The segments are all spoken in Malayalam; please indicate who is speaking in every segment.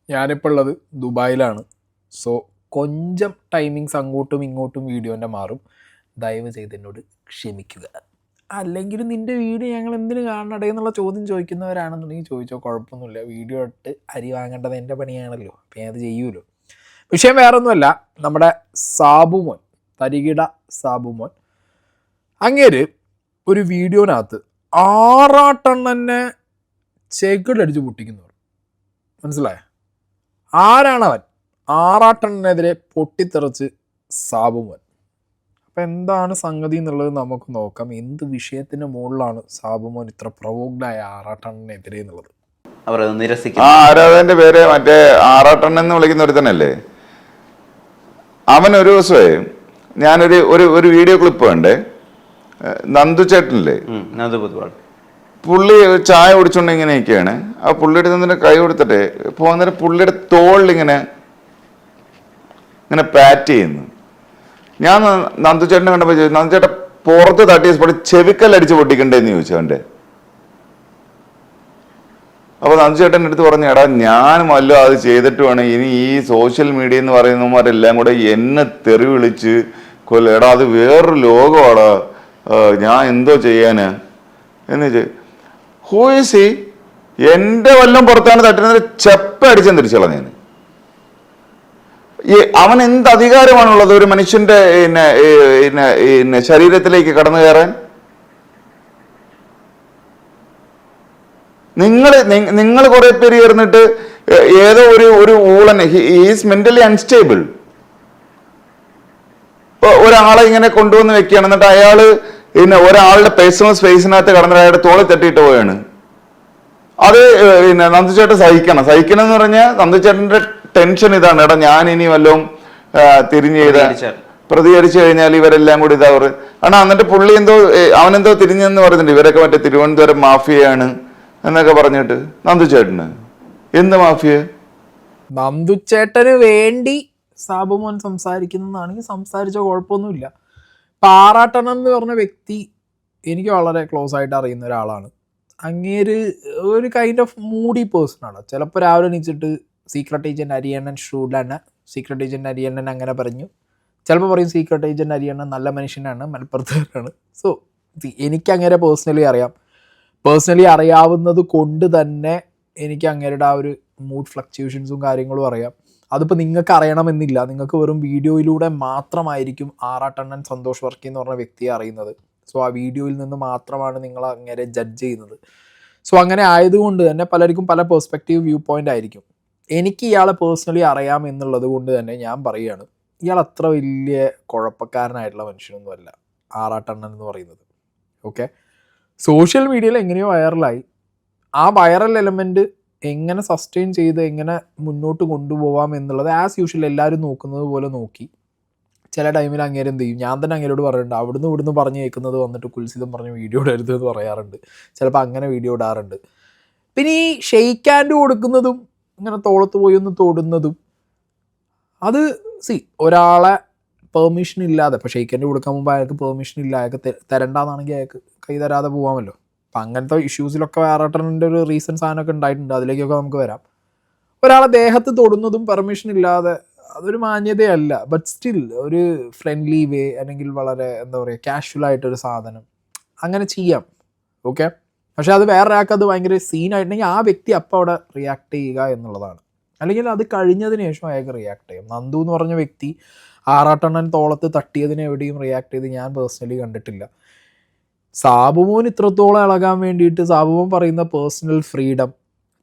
Speaker 1: ഞാനിപ്പോൾ ഉള്ളത് ദുബായിലാണ്. സോ കൊഞ്ചം ടൈമിങ്സ് അങ്ങോട്ടും ഇങ്ങോട്ടും വീഡിയോൻ്റെ മാറും. ദയവ് ചെയ്ത് എന്നോട് ക്ഷമിക്കുക. അല്ലെങ്കിൽ നിൻ്റെ വീഡിയോ ഞങ്ങൾ എന്തിനു കാണണടേ എന്നുള്ള ചോദ്യം ചോദിക്കുന്നവരാണെന്നുണ്ടെങ്കിൽ ചോദിച്ചോ, കുഴപ്പമൊന്നുമില്ല. വീഡിയോ ഇട്ട് അരി വാങ്ങേണ്ടത് എൻ്റെ പണിയാണല്ലോ, അപ്പം ഞാനത് ചെയ്യുമല്ലോ. വിഷയം വേറൊന്നുമല്ല, നമ്മുടെ സാബുമോൻ, തരികിട സാബുമോൻ, അങ്ങേര് ഒരു വീഡിയോനകത്ത് 6 ചെകിടടിച്ച് പൊട്ടിക്കുന്നവർ, മനസ്സിലായ ആരാണവൻ? 6 പൊട്ടിത്തെറിച്ച് സാബുമോൻ. അപ്പം എന്താണ് സംഗതി എന്നുള്ളത് നമുക്ക് നോക്കാം. എന്ത് വിഷയത്തിൻ്റെ മുകളിലാണ് സാബുമോൻ ഇത്ര പ്രൊവോക്ഡായ 6 എന്നുള്ളത്.
Speaker 2: ആരാധകന്റെ പേര് മറ്റേ 6 എന്ന് വിളിക്കുന്ന ഒരു തന്നെയല്ലേ. അവൻ ഒരു ദിവസമേ ഞാനൊരു ഒരു വീഡിയോ ക്ലിപ്പ് കണ്ടേ, നന്ദു ചേട്ടനില്ലേ, പുള്ളി ചായ കുടിച്ചോണ്ട് ഇങ്ങനെ നിൽക്കുകയാണ്. ആ പുള്ളിയുടെ തന്നെ കൈ കൊടുത്തിട്ട് പോകുന്നേരം പുള്ളിയുടെ തോളിൽ ഇങ്ങനെ പാറ്റ് ചെയ്യുന്നു. ഞാൻ നന്ദു ചേട്ടനെ കണ്ടപ്പോൾ ചോദിച്ചു, നന്ദു ചേട്ടൻ പുറത്ത് തട്ടിയപ്പോൾ ചെവിക്കല്ലടിച്ച് പൊട്ടിക്കണ്ടേന്ന് ചോദിച്ചു അവൻ്റെ. അപ്പോൾ നന്ദു ചേട്ടൻ എടുത്ത് പറഞ്ഞു, എടാ ഞാൻ വല്ലോ അത് ചെയ്തിട്ട് വേണം ഇനി ഈ സോഷ്യൽ മീഡിയ എന്ന് പറയുന്നവന്മാരെല്ലാം കൂടെ എന്നെ തെറി വിളിച്ച് എടാ അത് വേറൊരു ലോകമാടാ, ഞാൻ എന്തോ ചെയ്യാന് എന്ന്. ഹൂയിസി എൻ്റെ വല്ലതും പുറത്താണ് തട്ടുന്നത്, ചെപ്പ അടിച്ചെന്ന് തിരിച്ചുള്ള ഞാൻ. അവൻ എന്ത് അധികാരമാണുള്ളത് ഒരു മനുഷ്യന്റെ ശരീരത്തിലേക്ക് കടന്നു കയറാൻ? നിങ്ങൾ കുറെ പേര് ചേർന്നിട്ട് ഏതോ ഒരു ഊളൻ, ഈസ് മെന്റലി അൺസ്റ്റേബിൾ, ഒരാളെ ഇങ്ങനെ കൊണ്ടുവന്ന് വെക്കുകയാണ്. എന്നിട്ട് അയാള് ഒരാളുടെ പേഴ്സണൽ സ്പേസിനകത്ത് കടന്നിട്ട് അയാളുടെ തോളിൽ തട്ടിയിട്ട് പോവുകയാണ്. അത് നന്ദുചേട്ടൻ സഹിക്കണം എന്ന് പറഞ്ഞാൽ നന്ദുചേട്ടന്റെ ടെൻഷൻ ഇതാണ്, എടാ ഞാൻ ഇനി വല്ലതും പ്രതികരിച്ചു കഴിഞ്ഞാൽ ഇവരെല്ലാം കൂടി ഇതാവറ് ആണ്. എന്നിട്ട് പുള്ളി അവനെന്തോ തിരിഞ്ഞെന്ന് പറയുന്നുണ്ട്, ഇവരൊക്കെ മറ്റേ തിരുവനന്തപുരം മാഫിയയാണ് എന്നൊക്കെ പറഞ്ഞിട്ട്. നന്ദുചേട്ടന് എന്ത് മാഫിയ?
Speaker 1: നന്ദുചേട്ടന് വേണ്ടി സാബുമോൻ സംസാരിക്കുന്നതാണെങ്കിൽ സംസാരിച്ച കുഴപ്പമൊന്നുമില്ല. പാറാട്ടൻ എന്ന് പറഞ്ഞ വ്യക്തി എനിക്ക് വളരെ ക്ലോസ് ആയിട്ട് അറിയുന്ന ഒരാളാണ്. അങ്ങേര് ഒരു കൈൻഡ് ഓഫ് മൂഡി പേഴ്സണാണ്. ചിലപ്പോൾ രാവിലെ എണീച്ചിട്ട് secret agent Ariyannan ഷൂഡാണ്, secret agent Ariyannan അങ്ങനെ പറഞ്ഞു. ചിലപ്പോൾ പറയും സീക്രട്ട് ഏജൻറ്റ് അരിയണ്ണൻ നല്ല മനുഷ്യനാണ്, മലപ്പുറത്തുകാരാണ്. സോ എനിക്ക് അങ്ങനെ പേഴ്സണലി അറിയാവുന്നത് കൊണ്ട് തന്നെ എനിക്ക് അങ്ങേരുടെ ആ ഒരു മൂഡ് ഫ്ലക്ച്വേഷൻസും കാര്യങ്ങളും അറിയാം. അതിപ്പോൾ നിങ്ങൾക്ക് അറിയണമെന്നില്ല, നിങ്ങൾക്ക് വെറും വീഡിയോയിലൂടെ മാത്രമായിരിക്കും ആറാട്ടണ്ണൻ സന്തോഷ് വർക്കി എന്ന് പറഞ്ഞ വ്യക്തിയെ അറിയുന്നത്. സോ ആ വീഡിയോയിൽ നിന്ന് മാത്രമാണ് നിങ്ങൾ അങ്ങനെ ജഡ്ജ് ചെയ്യുന്നത്. സോ അങ്ങനെ ആയതുകൊണ്ട് തന്നെ പലർക്കും പല പെർസ്പെക്റ്റീവ് വ്യൂ പോയിൻ്റ് ആയിരിക്കും. എനിക്ക് ഇയാളെ പേഴ്സണലി അറിയാം എന്നുള്ളത് കൊണ്ട് തന്നെ ഞാൻ പറയുകയാണ്, ഇയാൾ അത്ര വലിയ കുഴപ്പക്കാരനായിട്ടുള്ള മനുഷ്യനൊന്നുമല്ല ആറാട്ടണ്ണൻ എന്ന് പറയുന്നത്. ഓക്കെ, സോഷ്യൽ മീഡിയയിൽ എങ്ങനെയോ വൈറലായി. ആ വൈറൽ എലമെൻറ്റ് എങ്ങനെ സസ്റ്റെയിൻ ചെയ്ത് എങ്ങനെ മുന്നോട്ട് കൊണ്ടുപോകാം എന്നുള്ളത് ആസ് യൂഷ്വൽ എല്ലാവരും നോക്കുന്നത് പോലെ നോക്കി. ചില ടൈമിൽ അങ്ങേര് എന്ത് ചെയ്യും, ഞാൻ തന്നെ അങ്ങേരോട് പറയാറുണ്ട്, അവിടുന്ന് ഇവിടുന്ന് പറഞ്ഞ് കേൾക്കുന്നത് വന്നിട്ട് കുൽസിതം പറഞ്ഞ് വീഡിയോ ഇടരുത് എന്ന് പറയാറുണ്ട്. ചിലപ്പോൾ അങ്ങനെ വീഡിയോ ഇടാറുണ്ട്. പിന്നെ ഈ ഷെയ്ക്ക് ഹാൻഡ് കൊടുക്കുന്നതും ഇങ്ങനെ തോളത്ത് പോയി ഒന്ന് തൊടുന്നതും, അത് ഒരാളെ പെർമിഷൻ ഇല്ലാതെ, ഇപ്പോൾ ഷെയ്ക്ക് ഹാൻഡ് കൊടുക്കാൻ മുമ്പ് അയാൾക്ക് പെർമിഷൻ ഇല്ല, അയാൾക്ക് തരണ്ടാന്നാണെങ്കിൽ അയാൾക്ക് കൈ തരാതെ പോകാമല്ലോ. അപ്പം അങ്ങനത്തെ ഇഷ്യൂസിലൊക്കെ വേറാട്ടൻ്റെ ഒരു റീസൺ സാധനമൊക്കെ ഉണ്ടായിട്ടുണ്ട്, അതിലേക്കൊക്കെ നമുക്ക് വരാം. ഒരാളെ ദേഹത്ത് തൊടുന്നതും പെർമിഷൻ ഇല്ലാതെ അതൊരു മാന്യതയല്ല. ബട്ട് സ്റ്റിൽ ഒരു ഫ്രണ്ട്ലി വേ അല്ലെങ്കിൽ വളരെ എന്താ പറയുക കാഷ്വലായിട്ടൊരു സാധനം അങ്ങനെ ചെയ്യാം. ഓക്കെ, പക്ഷേ അത് വേറൊരാൾക്ക് അത് ഭയങ്കര സീനായിട്ടുണ്ടെങ്കിൽ ആ വ്യക്തി അപ്പം അവിടെ റിയാക്ട് ചെയ്യുക എന്നുള്ളതാണ്. അല്ലെങ്കിൽ അത് കഴിഞ്ഞതിന് ശേഷം അയാൾക്ക് റിയാക്ട് ചെയ്യും. നന്ദു എന്ന് പറഞ്ഞ വ്യക്തി ആറാട്ടണ്ണൻ തോളത്ത് തട്ടിയതിന് എവിടെയും റിയാക്ട് ചെയ്ത് ഞാൻ പേഴ്സണലി കണ്ടിട്ടില്ല. സാബുമോൻ ഇത്രത്തോളം ഇളകാൻ വേണ്ടിയിട്ട് സാബുമോൻ പറയുന്ന പേഴ്സണൽ ഫ്രീഡം,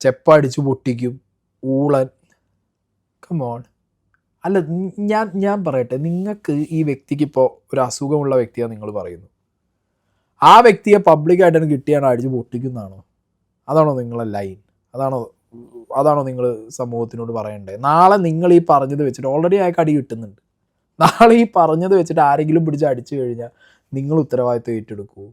Speaker 1: ചെപ്പടിച്ചു പൊട്ടിക്കും, ഊളൻ, കമോൺ. അല്ല, ഞാൻ പറയട്ടെ, നിങ്ങൾക്ക് ഈ വ്യക്തിക്ക് ഇപ്പോൾ ഒരു അസുഖമുള്ള വ്യക്തിയാണ് നിങ്ങൾ പറയുന്നു, ആ വ്യക്തിയെ പബ്ലിക്കായിട്ടാണ് കിട്ടിയാണ് അടിച്ച് പൊട്ടിക്കുന്നതാണോ? അതാണോ നിങ്ങളെ ലൈൻ? അതാണോ നിങ്ങൾ സമൂഹത്തിനോട് പറയണ്ടേ? നാളെ നിങ്ങൾ ഈ പറഞ്ഞത് വെച്ചിട്ട് ഓൾറെഡി അയാൾക്ക് അടി കിട്ടുന്നുണ്ട്, നാളെ ഈ പറഞ്ഞത് വെച്ചിട്ട് ആരെങ്കിലും പിടിച്ച് അടിച്ചു കഴിഞ്ഞാൽ നിങ്ങൾ ഉത്തരവാദിത്വം ഏറ്റെടുക്കൂ?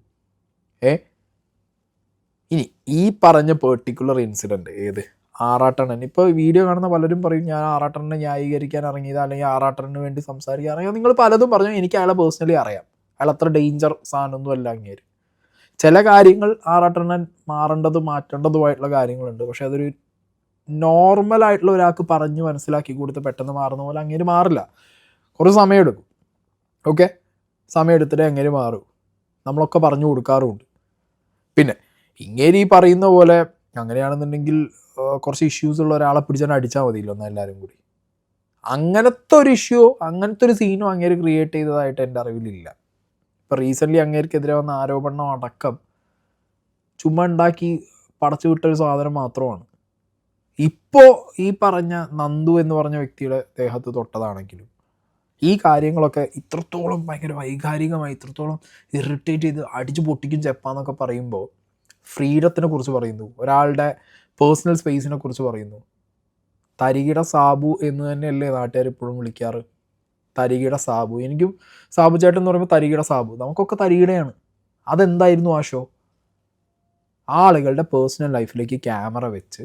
Speaker 1: ഇനി ഈ പറഞ്ഞ പെർട്ടിക്കുലർ ഇൻസിഡൻറ്റ് ഏത് ആറാട്ടണ്ണൻ, ഇപ്പോൾ വീഡിയോ കാണുന്ന പലരും പറയും ഞാൻ ആറാട്ടണ്ണനെ ന്യായീകരിക്കാൻ ഇറങ്ങിയത് അല്ലെങ്കിൽ ആറാട്ടണ്ണന് വേണ്ടി സംസാരിക്കാൻ ഇറങ്ങിയത്. നിങ്ങൾ പലതും പറഞ്ഞു, എനിക്ക് അയാളെ പേഴ്സണലി അറിയാം, അയാൾ അത്ര ഡേഞ്ചർ സാധനമൊന്നും അല്ല അങ്ങേര്. ചില കാര്യങ്ങൾ ആറാട്ടണ്ണൻ മാറേണ്ടതും മാറ്റേണ്ടതുമായിട്ടുള്ള കാര്യങ്ങളുണ്ട്, പക്ഷെ അതൊരു നോർമലായിട്ടുള്ള ഒരാൾക്ക് പറഞ്ഞ് മനസ്സിലാക്കി കൊടുത്ത് പെട്ടെന്ന് മാറുന്ന പോലെ അങ്ങനെ മാറില്ല, കുറച്ച് സമയമെടുക്കും. ഓക്കെ, സമയമെടുത്തിട്ട് എങ്ങനെ മാറും, നമ്മളൊക്കെ പറഞ്ഞു കൊടുക്കാറുമുണ്ട്. പിന്നെ ഇങ്ങനെ ഈ പറയുന്ന പോലെ അങ്ങനെയാണെന്നുണ്ടെങ്കിൽ കുറച്ച് ഇഷ്യൂസ് ഉള്ള ഒരാളെ പിടിച്ചാൽ അടിച്ചാൽ മതിയല്ലോ എന്നാൽ എല്ലാവരും കൂടി. അങ്ങനത്തെ ഒരു ഇഷ്യൂ, അങ്ങനത്തെ ഒരു സീനോ അങ്ങേര് ക്രിയേറ്റ് ചെയ്തതായിട്ട് എൻ്റെ അറിവിലില്ല. ഇപ്പോൾ റീസെൻ്റ്ലി അങ്ങേർക്കെതിരെ വന്ന ആരോപണം അടക്കം ചുമ്മാ ഉണ്ടാക്കി പടച്ചു വിട്ടൊരു സാധനം മാത്രമാണ്. ഇപ്പോൾ ഈ പറഞ്ഞ നന്ദു എന്ന് പറഞ്ഞ വ്യക്തിയുടെ ദേഹത്ത് തൊട്ടതാണെങ്കിലും ഈ കാര്യങ്ങളൊക്കെ ഇത്രത്തോളം ഭയങ്കര വൈകാരികമായി, ഇത്രത്തോളം ഇറിറ്റേറ്റ് ചെയ്ത് അടിച്ചു പൊട്ടിക്കും ചെപ്പാന്നൊക്കെ പറയുമ്പോൾ ഫ്രീഡത്തിനെ കുറിച്ച് പറയുന്നു, ഒരാളുടെ പേഴ്സണൽ സ്പേസിനെ കുറിച്ച് പറയുന്നു. തരികിട സാബു എന്ന് തന്നെയല്ലേ നാട്ടുകാർ ഇപ്പോഴും വിളിക്കാറ്, തരികിട സാബു. എനിക്കും സാബു ചേട്ടൻ എന്ന് പറയുമ്പോൾ തരികിട സാബു, നമുക്കൊക്കെ തരികിടയാണ്. അതെന്തായിരുന്നു ആ ഷോ? ആളുകളുടെ പേഴ്സണൽ ലൈഫിലേക്ക് ക്യാമറ വെച്ച്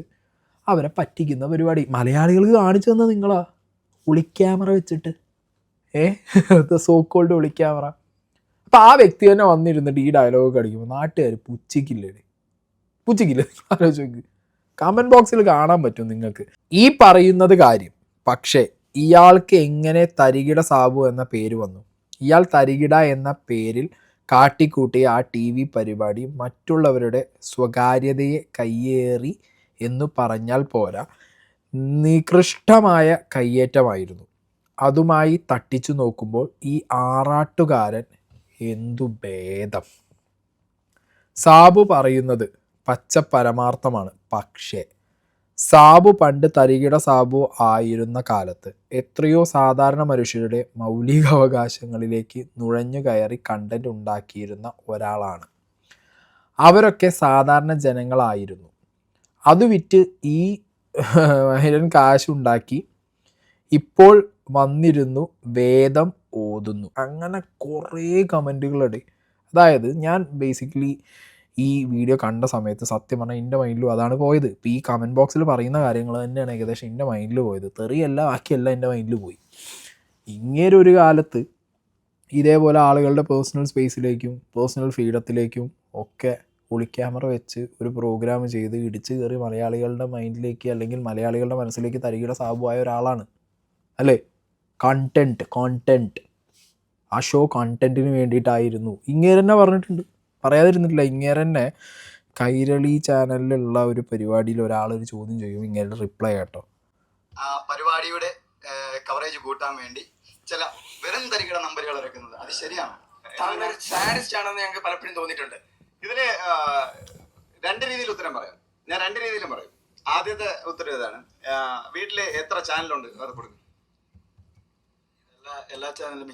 Speaker 1: അവരെ പറ്റിക്കുന്ന പരിപാടി. മലയാളികൾക്ക് കാണിച്ചു തന്നത് നിങ്ങളാ, ഒളിക്യാമറ വെച്ചിട്ട്, സോ കോൾഡ് ഒളിക്യാമറ. അപ്പം ആ വ്യക്തി തന്നെ വന്നിരുന്നിട്ട് ഈ ഡയലോഗ് അടിക്കുമ്പോൾ നാട്ടുകാർ പുച്ഛിക്കില്ലേ? ആലോചിച്ച് നോക്ക്, കമൻറ്റ് ബോക്സിൽ കാണാൻ പറ്റും നിങ്ങൾക്ക് ഈ പറയുന്നത് കാര്യം. പക്ഷേ ഇയാൾക്ക് എങ്ങനെ തരികിട സാബു എന്ന പേര് വന്നു? ഇയാൾ തരികിട എന്ന പേരിൽ കാട്ടിക്കൂട്ടിയ ആ TV പരിപാടി മറ്റുള്ളവരുടെ സ്വകാര്യതയെ കയ്യേറി എന്ന് പറഞ്ഞാൽ പോരാ, നികൃഷ്ടമായ കയ്യേറ്റമായിരുന്നു. അതുമായി തട്ടിച്ചു നോക്കുമ്പോൾ ഈ ആറാട്ടുകാരൻ എന്തു ഭേദം. സാബു പറയുന്നത് പച്ച പരമാർത്ഥമാണ്. പക്ഷേ സാബു പണ്ട് തരികിട സാബു ആയിരുന്ന കാലത്ത് എത്രയോ സാധാരണ മനുഷ്യരുടെ മൗലികാവകാശങ്ങളിലേക്ക് നുഴഞ്ഞു കയറി കണ്ടന്റ് ഉണ്ടാക്കിയിരുന്ന ഒരാളാണ്. അവരൊക്കെ സാധാരണ ജനങ്ങളായിരുന്നു. അത് വിറ്റ് ഈ മഹിരൻ കാശുണ്ടാക്കി ഇപ്പോൾ വന്നിരുന്നു വേദം ഓതുന്നു. അങ്ങനെ കുറേ കമൻറ്റുകളുണ്ട്. അതായത് ഞാൻ ബേസിക്കലി ഈ വീഡിയോ കണ്ട സമയത്ത് സത്യം പറഞ്ഞാൽ എൻ്റെ മൈൻഡിലും അതാണ് പോയത്. ഇപ്പോൾ ഈ കമൻറ്റ് ബോക്സിൽ പറയുന്ന കാര്യങ്ങൾ തന്നെയാണ് ഏകദേശം എൻ്റെ മൈൻഡിൽ പോയത്. തെറിയല്ല ബാക്കിയല്ല എൻ്റെ മൈൻഡിൽ പോയി. ഇങ്ങനൊരു കാലത്ത് ഇതേപോലെ ആളുകളുടെ പേഴ്സണൽ സ്പേസിലേക്കും പേഴ്സണൽ ഫ്രീഡത്തിലേക്കും ഒക്കെ ഒളിക്യാമറ വെച്ച് ഒരു പ്രോഗ്രാം ചെയ്ത് ഇടിച്ച് കയറി മലയാളികളുടെ മൈൻഡിലേക്ക് അല്ലെങ്കിൽ മലയാളികളുടെ മനസ്സിലേക്ക് തരികിട സാബുവായ ഒരാളാണ് അല്ലേ? കോണ്ടൻറ്റ് ആ ഷോ കണ്ടന്റിന് വേണ്ടിയിട്ടായിരുന്നു. ഇങ്ങേര് തന്നെ പറഞ്ഞിട്ടുണ്ട്, പറയാതിരുന്നിട്ടില്ല. ഇങ്ങേര് തന്നെ കൈരളി ചാനലിലുള്ള ഒരു പരിപാടിയിൽ ഒരാളൊരു ചോദ്യം ചെയ്യും, ഇങ്ങേരുടെ റിപ്ലൈ കേട്ടോ.
Speaker 3: ആ പരിപാടിയുടെ കവറേജ് കൂട്ടാൻ വേണ്ടി ചില വെറും തരികിട നമ്പറുകൾ ഇറക്കുന്നത് അത് ശരിയാണ്. താങ്കൾ സാഡിസ്റ്റ് ആണെന്ന് ഞങ്ങൾക്ക് പലപ്പോഴും തോന്നിയിട്ടുണ്ട്. ഇതില് രണ്ട് രീതിയിൽ ഉത്തരം പറയാം. ഞാൻ രണ്ട് രീതിയിലും പറയും. ആദ്യത്തെ ഉത്തരം ഇതാണ്, വീട്ടില് എത്ര ചാനലുണ്ട് അത് കൊടുക്കും? എല്ലാ ചാനലും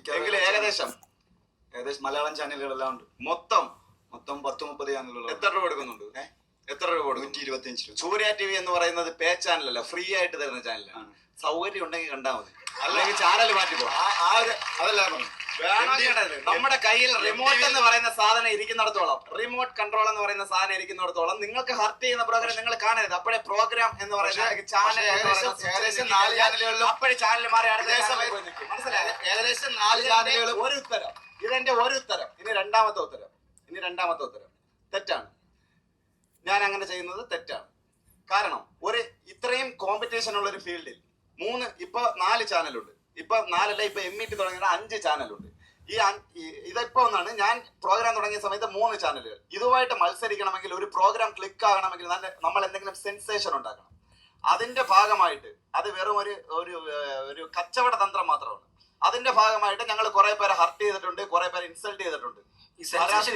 Speaker 3: ഏകദേശം മലയാളം ചാനലുകളെല്ലാം ഉണ്ട്. മൊത്തം 10-30 ചാനലുകൾ. എത്ര രൂപ കൊടുക്കുന്നുണ്ട്? എത്ര രൂപ കൊടുക്കും? 125 രൂപ. സൂര്യ TV എന്ന് പറയുന്നത് പേ ചാനലല്ല, ഫ്രീ ആയിട്ട് തരുന്ന ചാനലാണ്. സൗകര്യം ഉണ്ടെങ്കിൽ കണ്ടാൽ മതി, അല്ലെങ്കിൽ ചാനൽ മാറ്റി പോകാം. അതല്ല നമ്മുടെ കയ്യിൽ റിമോട്ട് എന്ന് പറയുന്ന സാധനം ഇരിക്കുന്നിടത്തോളം, റിമോട്ട് കൺട്രോൾ എന്ന് പറയുന്ന സാധനം ഇരിക്കുന്നിടത്തോളം നിങ്ങൾക്ക് ഹർട്ട് ചെയ്യുന്ന പ്രോഗ്രാം നിങ്ങൾ കാണരുത്. അപ്പോഴേ പ്രോഗ്രാം എന്ന് പറയുന്ന ചാനൽ ഏകദേശം 4 ചാനലുകളിലും അപ്പോഴേ ചാനൽ മാറി മനസ്സിലായത്. ഏകദേശം 4 ചാനലുകൾ. ഒരു ഉത്തരം, ഇതെന്റെ ഒരു ഉത്തരം. ഇനി രണ്ടാമത്തെ ഉത്തരം തെറ്റാണ്. ഞാൻ അങ്ങനെ ചെയ്യുന്നത് തെറ്റാണ്. കാരണം ഇത്രയും കോമ്പറ്റീഷൻ ഉള്ള ഒരു ഫീൽഡിൽ ഇപ്പൊ 4 ചാനലുണ്ട്. ഇപ്പൊ 4 അല്ല, ഇപ്പൊ MET തുടങ്ങിയ 5 ചാനലുണ്ട്. ഇതിപ്പോ ഒന്നാണ്. ഞാൻ പ്രോഗ്രാം തുടങ്ങിയ സമയത്ത് 3 ചാനലുകൾ. ഇതുമായിട്ട് മത്സരിക്കണമെങ്കിൽ, ഒരു പ്രോഗ്രാം ക്ലിക്ക് ആകണമെങ്കിൽ നമ്മൾ എന്തെങ്കിലും സെൻസേഷൻ ഉണ്ടാക്കണം. അതിന്റെ ഭാഗമായിട്ട് അത് വെറും ഒരു കച്ചവട തന്ത്രം മാത്രമാണ്. അതിന്റെ ഭാഗമായിട്ട് ഞങ്ങൾ കുറെ പേരെ ഹർട്ട് ചെയ്തിട്ടുണ്ട്, കുറെ പേരെ ഇൻസൾട്ട് ചെയ്തിട്ടുണ്ട്, ഹരാസ്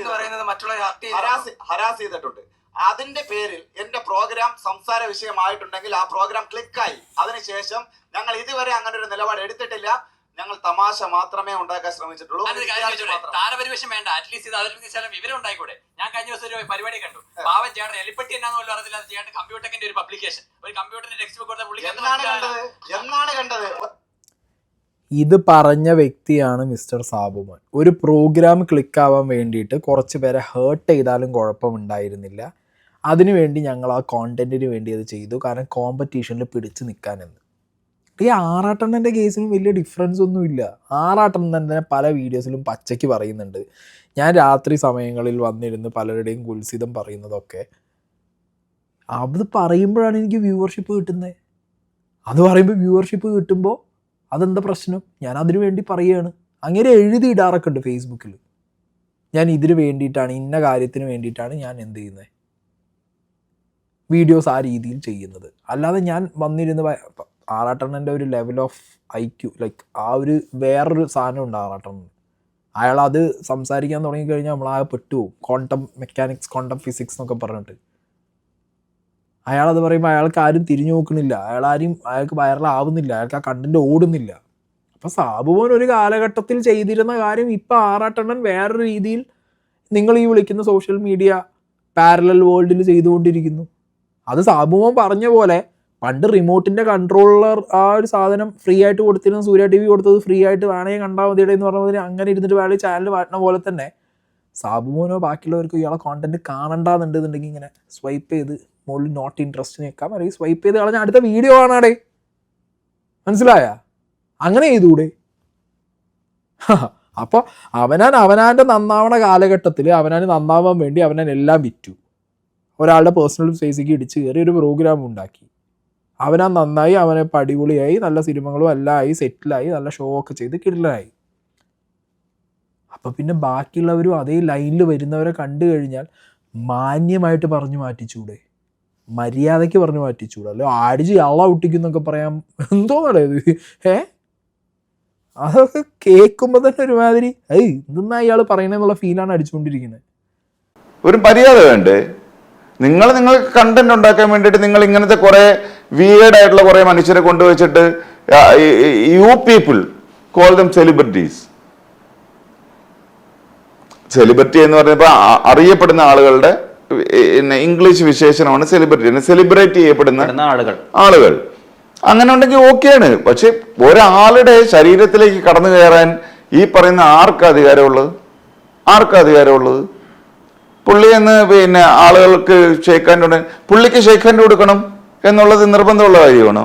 Speaker 3: ചെയ്തിട്ടുണ്ട്. അതിന്റെ പേരിൽ എന്റെ പ്രോഗ്രാം സംസാര വിഷയമായിട്ടുണ്ടെങ്കിൽ ആ പ്രോഗ്രാം ക്ലിക്കായി. അതിനുശേഷം ഞങ്ങൾ ഇതുവരെ അങ്ങനെ ഒരു നിലപാട് എടുത്തിട്ടില്ല. ഞങ്ങൾ തമാശ മാത്രമേ ഉണ്ടാക്കാൻ ശ്രമിച്ചിട്ടുള്ളൂ.
Speaker 4: താരപരിവേഷം വേണ്ട, അറ്റ്ലീസ്റ്റ് ഇത് അവതരിപ്പിച്ചാലും വിവരം ഉണ്ടായിക്കൂടെ? ഞാൻ കഴിഞ്ഞ ദിവസം ഒരു പരിപാടി കണ്ടു. പാവം ചേട്ടൻ എലിപ്പെട്ടി എന്നാന്ന് പോലും അറിയില്ല. ചേട്ടൻ കമ്പ്യൂട്ടറിന്റെ ഒരു പബ്ലിക്കേഷൻ, ഒരു കമ്പ്യൂട്ടറിന്റെ ടെക്സ്റ്റ് ബുക്ക് കൊടുത്ത പുള്ളിക്ക്
Speaker 3: എന്നാണ് കണ്ടത്.
Speaker 1: ഇത് പറഞ്ഞ വ്യക്തിയാണ് മിസ്റ്റർ സാബുമോൻ. ഒരു പ്രോഗ്രാം ക്ലിക്കാവാൻ വേണ്ടിയിട്ട് കുറച്ച് പേരെ ഹേർട്ട് ചെയ്താലും കുഴപ്പമുണ്ടായിരുന്നില്ല. അതിനുവേണ്ടി ഞങ്ങൾ ആ കോണ്ടന്റിന് വേണ്ടി അത് ചെയ്തു, കാരണം കോമ്പറ്റീഷനിൽ പിടിച്ച് നിൽക്കാനെന്ന്. ഈ ആറാട്ടണ്ണൻ്റെ കേസിനും വലിയ ഡിഫറൻസ് ഒന്നുമില്ല. ആറാട്ടണ്ണൻ തന്നെ പല വീഡിയോസിലും പച്ചയ്ക്ക് പറയുന്നുണ്ട്. ഞാൻ രാത്രി സമയങ്ങളിൽ വന്നിരുന്ന് പലരുടെയും കുൽസിതം പറയുന്നതൊക്കെ അത് പറയുമ്പോഴാണ് എനിക്ക് വ്യൂവർഷിപ്പ് കിട്ടുന്നത്. അത് പറയുമ്പോൾ വ്യൂവർഷിപ്പ് കിട്ടുമ്പോൾ അതെന്താ പ്രശ്നം? ഞാൻ അതിനു വേണ്ടി പറയുകയാണ്. അങ്ങനെ എഴുതിയിടാറൊക്കെ ഉണ്ട് ഫേസ്ബുക്കിൽ, ഞാൻ ഇതിന് വേണ്ടിയിട്ടാണ്, ഇന്ന കാര്യത്തിന് വേണ്ടിയിട്ടാണ് ഞാൻ എന്ത് ചെയ്യുന്നത്, വീഡിയോസ് ആ രീതിയിൽ ചെയ്യുന്നത്. അല്ലാതെ ഞാൻ വന്നിരുന്ന് ആറാട്ടണ്ണൻ്റെ ഒരു ലെവൽ ഓഫ് IQ, ലൈക്ക് ആ ഒരു വേറൊരു സാധനം ഉണ്ട് ആറാട്ടണ്ണൻ. അയാൾ അത് സംസാരിക്കാൻ തുടങ്ങിക്കഴിഞ്ഞാൽ നമ്മളാകെ പെട്ടുപോകും. ക്വാണ്ടം മെക്കാനിക്സ്, ക്വാണ്ടം ഫിസിക്സ് എന്നൊക്കെ പറഞ്ഞിട്ട് അയാളത് പറയുമ്പോൾ അയാൾക്ക് ആരും തിരിഞ്ഞു നോക്കണില്ല, അയാൾക്ക് വൈറലാവുന്നില്ല, അയാൾക്ക് ആ കണ്ടന്റ് ഓടുന്നില്ല. അപ്പം സാബുമോൻ ഒരു കാലഘട്ടത്തിൽ ചെയ്തിരുന്ന കാര്യം ഇപ്പം ആറാട്ടണ്ണൻ വേറൊരു രീതിയിൽ നിങ്ങൾ ഈ വിളിക്കുന്ന സോഷ്യൽ മീഡിയ പാരലൽ വേൾഡിൽ ചെയ്തുകൊണ്ടിരിക്കുന്നു. അത് സാബുമോൻ പറഞ്ഞ പോലെ പണ്ട് റിമോട്ടിൻ്റെ കൺട്രോളർ ആ ഒരു സാധനം ഫ്രീ ആയിട്ട് കൊടുത്തിരുന്ന സൂര്യ TV കൊടുത്തത് ഫ്രീ ആയിട്ട് വേണമെങ്കിൽ കണ്ടാൽ മതിയുടെ എന്ന് പറഞ്ഞ അങ്ങനെ ഇരുന്നിട്ട് വേണമെങ്കിൽ ചാനൽ മാറ്റുന്ന പോലെ തന്നെ സാബുമോനോ ബാക്കിയുള്ളവർക്കോ ഇയാളെ കോണ്ടന്റ് കാണണ്ടെന്നുണ്ടെന്നുണ്ടെങ്കിൽ ഇങ്ങനെ സ്വൈപ്പ് ചെയ്ത് മുകളിൽ നോട്ട് ഇൻട്രസ്റ്റ് നിൽക്കാം, അല്ലെങ്കിൽ സ്വൈപ്പ് ചെയ്ത് കളഞ്ഞാൽ അടുത്ത വീഡിയോ കാണാടേ. മനസ്സിലായ? അങ്ങനെ ചെയ്തൂടെ? അപ്പോൾ അവനാൻ്റെ നന്നാവണ കാലഘട്ടത്തിൽ അവനാന് നന്നാവാൻ വേണ്ടി അവനാൻ എല്ലാം വിറ്റു. ഒരാളുടെ പേഴ്സണൽ സ്പേസിലേക്ക് ഇടിച്ച് കയറി ഒരു പ്രോഗ്രാം ഉണ്ടാക്കി. അവനാ നന്നായി, അവനെ അടിപൊളിയായി, നല്ല സിനിമകളും എല്ലാം ആയി, സെറ്റിലായി, നല്ല ഷോ ഒക്കെ ചെയ്ത് കിടലായി. അപ്പം പിന്നെ ബാക്കിയുള്ളവരും അതേ ലൈനിൽ വരുന്നവരെ കണ്ടു കഴിഞ്ഞാൽ മാന്യമായിട്ട് പറഞ്ഞു മാറ്റിച്ചൂടെ? മര്യാദയ്ക്ക് പറഞ്ഞു മാറ്റിച്ചൂടെ? അല്ലോ അടിച്ച് അള്ള ഒട്ടിക്കുന്നൊക്കെ പറയാം. എന്തോന്നടേ ഇത്? അതൊക്കെ കേൾക്കുമ്പോൾ തന്നെ ഒരുമാതിരി ഇതെന്നാ ഇയാൾ പറയണെന്നുള്ള ഫീലാണ് അടിച്ചുകൊണ്ടിരിക്കുന്നത്.
Speaker 2: ഒരു മര്യാദ വേണ്ടേ? നിങ്ങൾക്ക് കണ്ടന്റ് ഉണ്ടാക്കാൻ വേണ്ടിയിട്ട് നിങ്ങൾ ഇങ്ങനത്തെ കുറെ വിയേർഡ് ആയിട്ടുള്ള കുറെ മനുഷ്യരെ കൊണ്ടുവച്ചിട്ട് you people call them celebrities. Celebrity എന്ന് പറയുമ്പോൾ അറിയപ്പെടുന്ന ആളുകളുടെ ഇംഗ്ലീഷ് വിശേഷണമാണ് സെലിബ്രിറ്റി. സെലിബ്രേറ്റ് ചെയ്യപ്പെടുന്ന ആളുകൾ അങ്ങനെ ഉണ്ടെങ്കിൽ ഓക്കെയാണ്. പക്ഷെ ഒരാളുടെ ശരീരത്തിലേക്ക് കടന്നു കയറാൻ ഈ പറയുന്ന ആർക്കാ അധികാരമുള്ളത്? പുള്ളി എന്ന് പിന്നെ ആളുകൾക്ക് ഷേക്ക് ഹാൻഡ്, പുള്ളിക്ക് ഷേക്ക് ഹാൻഡ് കൊടുക്കണം എന്നുള്ളത് നിർബന്ധമുള്ള കാര്യമാണോ?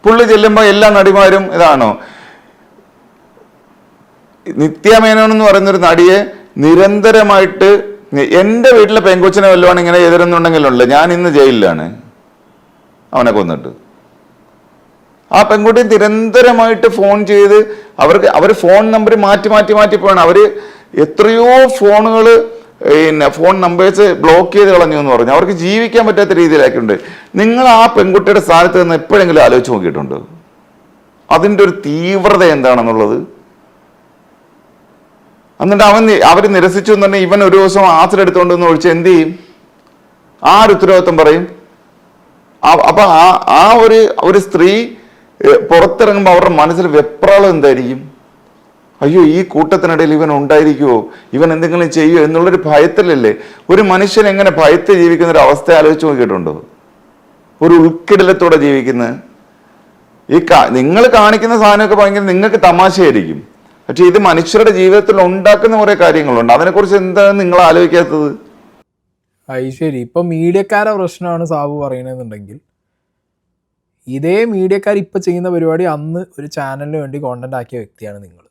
Speaker 2: പുള്ളി ചെല്ലുമ്പോൾ എല്ലാ നടിമാരും ഇതാണോ? നിത്യ മേനോൻ എന്ന് പറയുന്നൊരു നടിയെ നിരന്തരമായിട്ട്, എൻ്റെ വീട്ടിലെ പെങ്കൊച്ചിനെ വല്ലതാണ് ഇങ്ങനെ എതിരുന്നുണ്ടെങ്കിലുണ്ട്, ഞാൻ ഇന്ന് ജയിലിലാണ് അവനെ കൊന്നിട്ട്. ആ പെൺകുട്ടി നിരന്തരമായിട്ട് ഫോൺ ചെയ്ത് അവർ ഫോൺ നമ്പർ മാറ്റി പോവാണ്. അവർ എത്രയോ ഫോണുകൾ ഫോൺ നമ്പേഴ്സ് ബ്ലോക്ക് ചെയ്ത് കളഞ്ഞു എന്ന് പറഞ്ഞു. അവർക്ക് ജീവിക്കാൻ പറ്റാത്ത രീതിയിലാക്കിയിട്ടുണ്ട്. നിങ്ങൾ ആ പെൺകുട്ടിയുടെ സ്ഥാനത്ത് നിന്ന് എപ്പോഴെങ്കിലും ആലോചിച്ച് നോക്കിയിട്ടുണ്ടോ അതിൻ്റെ ഒരു തീവ്രത എന്താണെന്നുള്ളത്? എന്നിട്ട് അവർ നിരസിച്ചു എന്നുണ്ടെങ്കിൽ ഇവൻ ഒരു ദിവസം ആസിഡ് എടുത്തുകൊണ്ടെന്ന് ഒഴിച്ച് എന്ത് ചെയ്യും? ആര് ഉത്തരവാദിത്വം പറയും? അപ്പൊ ആ ഒരു സ്ത്രീ പുറത്തിറങ്ങുമ്പോൾ അവരുടെ മനസ്സിൽ വെപ്രാളം എന്തായിരിക്കും? അയ്യോ, ഈ കൂട്ടത്തിനിടയിൽ ഇവൻ ഉണ്ടായിരിക്കുമോ, ഇവൻ എന്തെങ്കിലും ചെയ്യുമോ എന്നുള്ളൊരു ഭയത്തിലല്ലേ. ഒരു മനുഷ്യൻ എങ്ങനെ ഭയത്തെ ജീവിക്കുന്ന ഒരു അവസ്ഥ ആലോചിച്ച് നോക്കിയിട്ടുണ്ടോ? ഒരു ഉൾക്കിടലത്തോടെ ജീവിക്കുന്നത്. നിങ്ങൾ കാണിക്കുന്ന സാധനമൊക്കെ ഭയങ്കര നിങ്ങൾക്ക് തമാശയായിരിക്കും, പക്ഷെ ഇത് മനുഷ്യരുടെ ജീവിതത്തിൽ ഉണ്ടാക്കുന്ന കുറെ കാര്യങ്ങളുണ്ട്. അതിനെക്കുറിച്ച് എന്താണ് നിങ്ങൾ ആലോചിക്കാത്തത്?
Speaker 1: ശരി, ഇപ്പൊ മീഡിയക്കാരെ പ്രശ്നമാണ് സാബു പറയണെന്നുണ്ടെങ്കിൽ, ഇതേ മീഡിയക്കാർ ഇപ്പം ചെയ്യുന്ന പരിപാടി അന്ന് ഒരു ചാനലിന് വേണ്ടി കോണ്ടന്റ് ആക്കിയ വ്യക്തിയാണ് നിങ്ങൾ.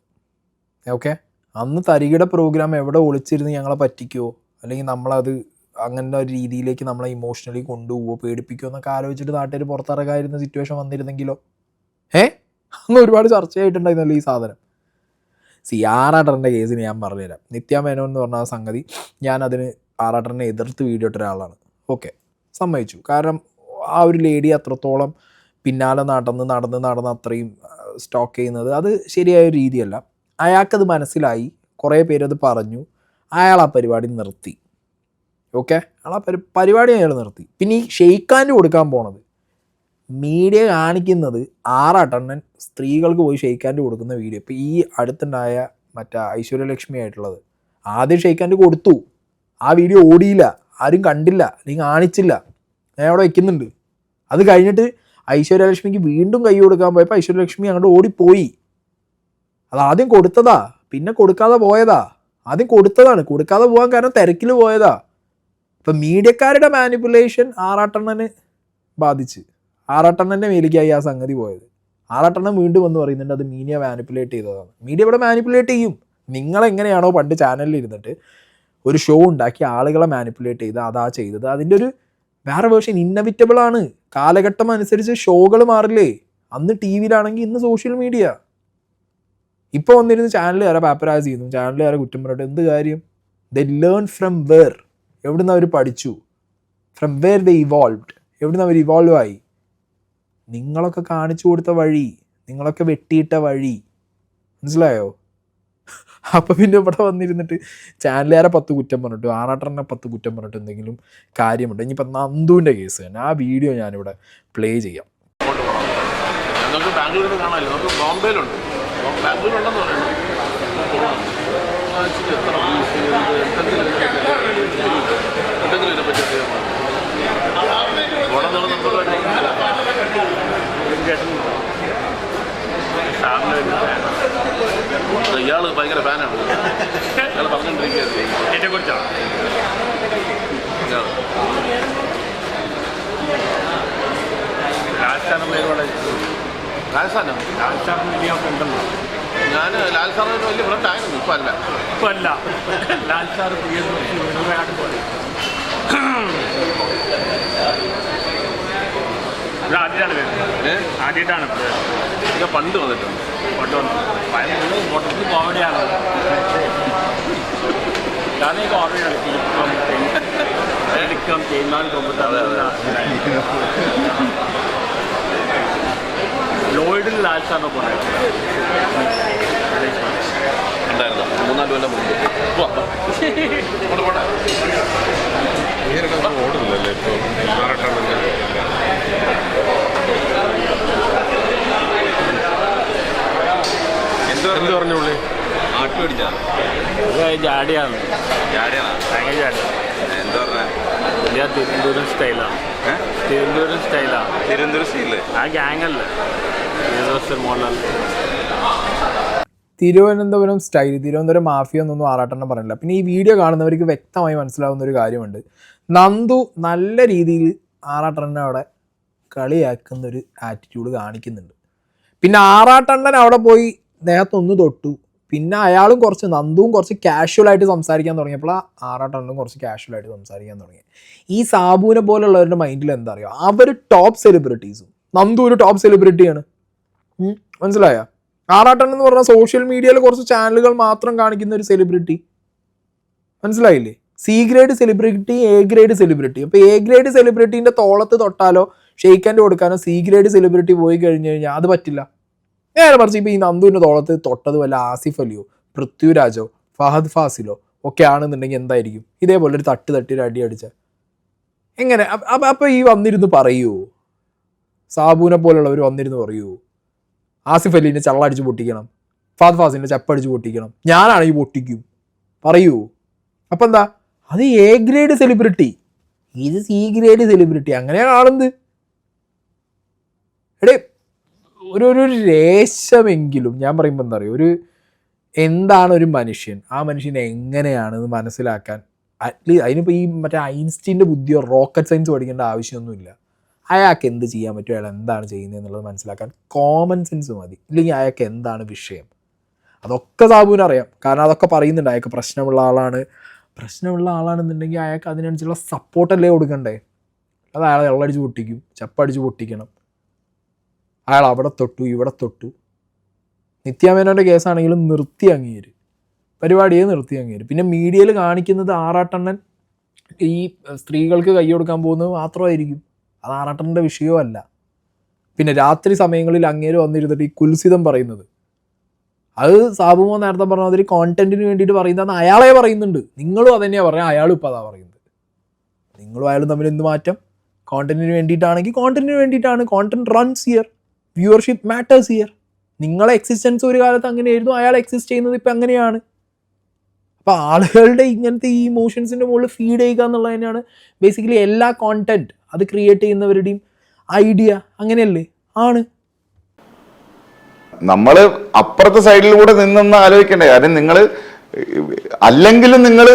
Speaker 1: ഓക്കെ, അന്ന് തരികിട പ്രോഗ്രാം എവിടെ ഒളിച്ചിരുന്ന് ഞങ്ങളെ പറ്റിക്കുമോ, അല്ലെങ്കിൽ നമ്മളത് അങ്ങനെ ഒരു രീതിയിലേക്ക് നമ്മളെ ഇമോഷണലി കൊണ്ടുപോകുമോ, പേടിപ്പിക്കുമോ എന്നൊക്കെ ആലോചിച്ചിട്ട് നാട്ടുകാർ പുറത്തിറങ്ങാതിരുന്ന സിറ്റുവേഷൻ വന്നിരുന്നെങ്കിലോ? അന്ന് ഒരുപാട് ചർച്ചയായിട്ടുണ്ടായിരുന്നല്ലോ ഈ സാധനം. ആറാട്ടറിൻ്റെ കേസിന് ഞാൻ പറഞ്ഞുതരാം. നിത്യ മേനോൻ എന്ന് പറഞ്ഞ സംഗതി, ഞാനതിന് ആറാട്ടറിനെ എതിർത്ത് വീഡിയോ ഇട്ട ഒരാളാണ്. ഓക്കെ, സമ്മതിച്ചു. കാരണം ആ ഒരു ലേഡി അത്രത്തോളം പിന്നാലെ നടന്ന് അത്രയും സ്റ്റോക്ക് ചെയ്യുന്നത് അത് ശരിയായ ഒരു രീതിയല്ല. അയാൾക്കത് മനസ്സിലായി, കുറേ പേരത് പറഞ്ഞു, അയാൾ ആ പരിപാടി നിർത്തി. ഓക്കെ, അയാൾ ആ പരിപാടി അയാൾ നിർത്തി. പിന്നെ ഈ ഷെയ്ക്ക് ഹാൻഡ് കൊടുക്കാൻ പോണത് മീഡിയ കാണിക്കുന്നത് ആറാട്ടണ്ണൻ സ്ത്രീകൾക്ക് പോയി ഷെയ്ക്ക് ഹാൻഡ് കൊടുക്കുന്ന വീഡിയോ. ഇപ്പോൾ ഈ അടുത്തുണ്ടായ മറ്റേ ഐശ്വര്യലക്ഷ്മി ആയിട്ടുള്ളത്, ആദ്യം ഷെയ്ക്ക് ഹാൻഡ് കൊടുത്തു, ആ വീഡിയോ ഓടിയില്ല, ആരും കണ്ടില്ല, അല്ലെങ്കിൽ കാണിച്ചില്ല, ഞാൻ അവിടെ വയ്ക്കുന്നുണ്ട്. അത് കഴിഞ്ഞിട്ട് ഐശ്വര്യലക്ഷ്മിക്ക് വീണ്ടും കൈ കൊടുക്കാൻ പോയപ്പോൾ ഐശ്വര്യലക്ഷ്മി അങ്ങോട്ട് ഓടിപ്പോയി. അത് ആദ്യം കൊടുത്തതാ, പിന്നെ കൊടുക്കാതെ പോയതാ. ആദ്യം കൊടുത്തതാണ്, കൊടുക്കാതെ പോകാൻ കാരണം തിരക്കിൽ പോയതാ. ഇപ്പം മീഡിയക്കാരുടെ മാനിപ്പുലേഷൻ ആറാട്ടണ്ണന് ബാധിച്ച്, ആറാട്ടണ്ണൻ്റെ മേലേക്കായി ആ സംഗതി പോയത്. ആറാട്ടണ്ണൻ വീണ്ടും വന്ന് പറയുന്നുണ്ട് അത് മീഡിയ മാനിപ്പുലേറ്റ് ചെയ്തതാണ്. മീഡിയ ഇവിടെ മാനിപ്പുലേറ്റ് ചെയ്യും. നിങ്ങളെങ്ങനെയാണോ പണ്ട് ചാനലിൽ ഇരുന്നിട്ട് ഒരു ഷോ ഉണ്ടാക്കി ആളുകളെ മാനിപ്പുലേറ്റ് ചെയ്ത് അതാ ചെയ്തത്, അതിൻ്റെ ഒരു വേറെ വേർഷൻ ഇന്നവിറ്റബിൾ ആണ്. കാലഘട്ടം അനുസരിച്ച് ഷോകൾ മാറില്ലേ? അന്ന് ടി വിയിലാണെങ്കിൽ ഇന്ന് സോഷ്യൽ മീഡിയ. ഇപ്പോൾ വന്നിരുന്ന് ചാനലുകാരെ പാപ്പരാസ് ചെയ്യുന്നു, ചാനലുകാരെ കുറ്റം പറഞ്ഞിട്ട് എന്ത് കാര്യം? ദേ ലേൺ ഫ്രം വേർ, എവിടുന്ന് അവർ പഠിച്ചു, ഫ്രം വേർ ദേ ഇവോൾവ്ഡ്, എവിടുന്ന് അവർ ഇവോൾവ് ആയി. നിങ്ങളൊക്കെ കാണിച്ചു കൊടുത്ത വഴി, നിങ്ങളൊക്കെ വെട്ടിയിട്ട വഴി, മനസ്സിലായോ? അപ്പം പിന്നെ ഇവിടെ വന്നിരുന്നിട്ട് ചാനലുകാരെ 10 കുറ്റം പറഞ്ഞിട്ട് ആറാട്ടനെ 10 കുറ്റം പറഞ്ഞിട്ട് എന്തെങ്കിലും കാര്യമുണ്ട്? ഇനിയിപ്പോൾ നന്ദുവിൻ്റെ കേസ് തന്നെ, ആ വീഡിയോ ഞാനിവിടെ പ്ലേ ചെയ്യാം.
Speaker 5: ഞങ്ങൾക്ക് ബാംഗ്ലൂരിൽ കാണാമല്ലോ, നമുക്ക് ബോംബെയിലുണ്ട്, ബാംഗ്ലൂരുണ്ടെന്ന് പറയുന്നത്. എത്ര എന്തെങ്കിലും ഇതിനെപ്പറ്റി ഇയാള് ഭയങ്കര ഫാനാണ്. ഇയാൾ പറഞ്ഞുകൊണ്ടിരിക്കുകയാണ് എന്നെ കുറിച്ചാണ്. രാജസ്ഥാനോ? ഉണ്ടല്ലോ. ഞാൻ ലാൽ സാറിന് വലിയ ഫ്രണ്ട് ആയിരുന്നു. ഇപ്പം അല്ല ലാൽ സാർ ആദ്യമായിട്ടാണ് വരുന്നത്. ആദ്യമായിട്ടാണ് ഇത് പണ്ട് വന്നിട്ടുണ്ട്. മൊത്തത്തിൽ കോമഡിയാണ്. ഞാനേ കോമഡിയാണ്. ചെയ്യുന്നതിന് ലോയിഡിൽ ലാൽ സാറിനെ ഉണ്ടായിരുന്നു 3-4 കൊല്ലം മുമ്പ്. ഓടുന്നില്ലല്ലേ ഇപ്പോൾ? എന്ത് പറഞ്ഞു പുള്ളി? ആട്ടു പിടിച്ചാ ജാടിയാണ്. ഭയങ്കര ജാടി. എന്താ പറഞ്ഞാൽ തിരുവനന്തപുരം സ്റ്റൈലാണ്. തിരുവനന്തപുരം സ്റ്റൈല് ആ ഗ്യാങ്ങല്ലേ model.
Speaker 1: Thiruvananthapuram style, Thiruvananthapuram mafia എന്നൊന്നും ആറാട്ടെണ്ണം പറഞ്ഞില്ല. പിന്നെ ഈ വീഡിയോ കാണുന്നവർക്ക് വ്യക്തമായി മനസ്സിലാവുന്ന ഒരു കാര്യമുണ്ട്. നന്ദു നല്ല രീതിയിൽ ആറാട്ടെണ്ണനെ അവിടെ കളിയാക്കുന്ന ഒരു ആറ്റിറ്റ്യൂഡ് കാണിക്കുന്നുണ്ട്. പിന്നെ ആറാട്ടെണ്ണൻ അവിടെ പോയി ദേഹത്തൊന്ന് തൊട്ടു. പിന്നെ അയാളും കുറച്ച്, നന്ദുവും കുറച്ച് കാഷ്വലായിട്ട് സംസാരിക്കാൻ തുടങ്ങിയപ്പോൾ ആറാട്ടെണ്ണനും കുറച്ച് കാഷ്വലായിട്ട് സംസാരിക്കാൻ തുടങ്ങി. ഈ സാബുവിനെ പോലുള്ളവരുടെ മൈൻഡിൽ എന്താ അറിയുക, അവർ ടോപ്പ് സെലിബ്രിറ്റീസും, നന്ദു ഒരു ടോപ്പ് സെലിബ്രിറ്റിയാണ്. മനസ്സിലായ? ആറാട്ടൻ എന്ന് പറഞ്ഞാൽ സോഷ്യൽ മീഡിയയിൽ കുറച്ച് ചാനലുകൾ മാത്രം കാണിക്കുന്ന ഒരു സെലിബ്രിറ്റി. മനസ്സിലായില്ലേ? C grade celebrity, A grade celebrity. അപ്പോൾ എ ഗ്രേഡ് സെലിബ്രിറ്റീൻ്റെ തോളത്ത് തൊട്ടാലോ ഷെയ്ക്ക് ഹാൻഡ് കൊടുക്കാനോ സി ഗ്രേഡ് സെലിബ്രിറ്റി പോയി കഴിഞ്ഞ് കഴിഞ്ഞാൽ അത് പറ്റില്ല. നേരെ മറിച്ച് ഇപ്പോൾ ഈ നന്ദുവിൻ്റെ തോളത്ത് തൊട്ടത് വല്ല ആസിഫ് അലിയോ പൃഥ്വിരാജോ ഫഹദ് ഫാസിലോ ഒക്കെ ആണെന്നുണ്ടെങ്കിൽ എന്തായിരിക്കും? ഇതേപോലെ ഒരു തട്ടി ഒരു അടി അടിച്ച എങ്ങനെ? അപ്പോൾ ഈ വന്നിരുന്ന് പറയുമോ? സാബുവിനെ പോലുള്ളവർ വന്നിരുന്ന് പറയുമോ ആസിഫ് അലീനെ ചള്ളടിച്ച് പൊട്ടിക്കണം, ഫഹദ് ഫാസിലിനെ ചപ്പടിച്ച് പൊട്ടിക്കണം, ഞാനാണെങ്കിൽ പൊട്ടിക്കും പറയൂ? അപ്പം എന്താ, അത് എ ഗ്രേഡ് സെലിബ്രിറ്റി, ഇത് സി ഗ്രേഡ് സെലിബ്രിറ്റി, അങ്ങനെയാണ് കാണുന്നത്. എടേ ഒരു രേശമെങ്കിലും, ഞാൻ പറയുമ്പോൾ എന്താ പറയുക, എന്താണ് ഒരു മനുഷ്യൻ, ആ മനുഷ്യനെ എങ്ങനെയാണെന്ന് മനസ്സിലാക്കാൻ അറ്റ്ലീസ്റ്റ് അതിനിപ്പോൾ ഈ മറ്റേ ഐൻസ്റ്റീൻ്റെ ബുദ്ധിയോ റോക്കറ്റ് സയൻസ് പഠിക്കേണ്ട ആവശ്യമൊന്നുമില്ല. അയാൾക്ക് എന്ത് ചെയ്യാൻ പറ്റും, അയാൾ എന്താണ് ചെയ്യുന്നത് എന്നുള്ളത് മനസ്സിലാക്കാൻ കോമൺ സെൻസ് മതി. ഇല്ലെങ്കിൽ അയാൾക്ക് എന്താണ് വിഷയം അതൊക്കെ സാബുവിന് അറിയാം. കാരണം അതൊക്കെ പറയുന്നുണ്ട്. അയാൾക്ക് പ്രശ്നമുള്ള ആളാണെന്നുണ്ടെങ്കിൽ അയാൾക്ക് അതിനനുസരിച്ചുള്ള സപ്പോർട്ടല്ലേ കൊടുക്കണ്ടേ? അത് അയാളെ വെള്ളടിച്ച് പൊട്ടിക്കും, ചപ്പടിച്ച് പൊട്ടിക്കണം. അയാൾ അവിടെ തൊട്ടു ഇവിടെ തൊട്ടു. നിത്യാമേനോൻ്റെ കേസാണെങ്കിലും നിർത്തി അങ്ങേര്, പരിപാടിയെ നിർത്തി അങ്ങേര്. പിന്നെ മീഡിയയിൽ കാണിക്കുന്നത് ആറാട്ടണ്ണൻ ഈ സ്ത്രീകൾക്ക് കൈ കൊടുക്കാൻ പോകുന്നത് മാത്രമായിരിക്കും. അത് ആറാട്ടണ്ണൻ്റെ വിഷയമല്ല. പിന്നെ രാത്രി സമയങ്ങളിൽ അങ്ങേര് വന്നിരുന്നിട്ട് ഈ കുൽസിതം പറയുന്നത്, അത് സാബുമോ നേരത്തെ പറഞ്ഞ മാതിരി കോണ്ടന്റിന് വേണ്ടിയിട്ട് പറയുന്നതെന്ന് അയാളെ പറയുന്നുണ്ട്. നിങ്ങളും അതന്നെയാണ് പറയാം, അയാളും ഇപ്പോൾ അതാ പറയുന്നത്. നിങ്ങളും അയാളും തമ്മിൽ എന്ത് മാറ്റം? കോണ്ടന്റിന് വേണ്ടിയിട്ടാണെങ്കിൽ കോണ്ടന്റിന് വേണ്ടിയിട്ടാണ്. Content runs here, viewership matters here. നിങ്ങളെ എക്സിസ്റ്റൻസ് ഒരു കാലത്ത് അങ്ങനെയായിരുന്നു, അയാൾ എക്സിസ്റ്റ് ചെയ്യുന്നത് ഇപ്പം അങ്ങനെയാണ്. അപ്പോൾ ആളുകളുടെ ഇങ്ങനത്തെ ഈ ഇമോഷൻസിൻ്റെ മുകളിൽ ഫീഡ് ചെയ്യുക എന്നുള്ളത് തന്നെയാണ് ബേസിക്കലി എല്ലാ കോണ്ടന്റ് അത് ക്രിയേറ്റ് ചെയ്യുന്നവരുടെയും ഐഡിയ. അങ്ങനെയല്ലേ ആണ്.
Speaker 2: നമ്മൾ അപ്പുറത്തെ സൈഡിലൂടെ നിന്നൊന്ന് ആലോചിക്കണ്ടേ? കാരണം നിങ്ങൾ അല്ലെങ്കിലും നിങ്ങൾ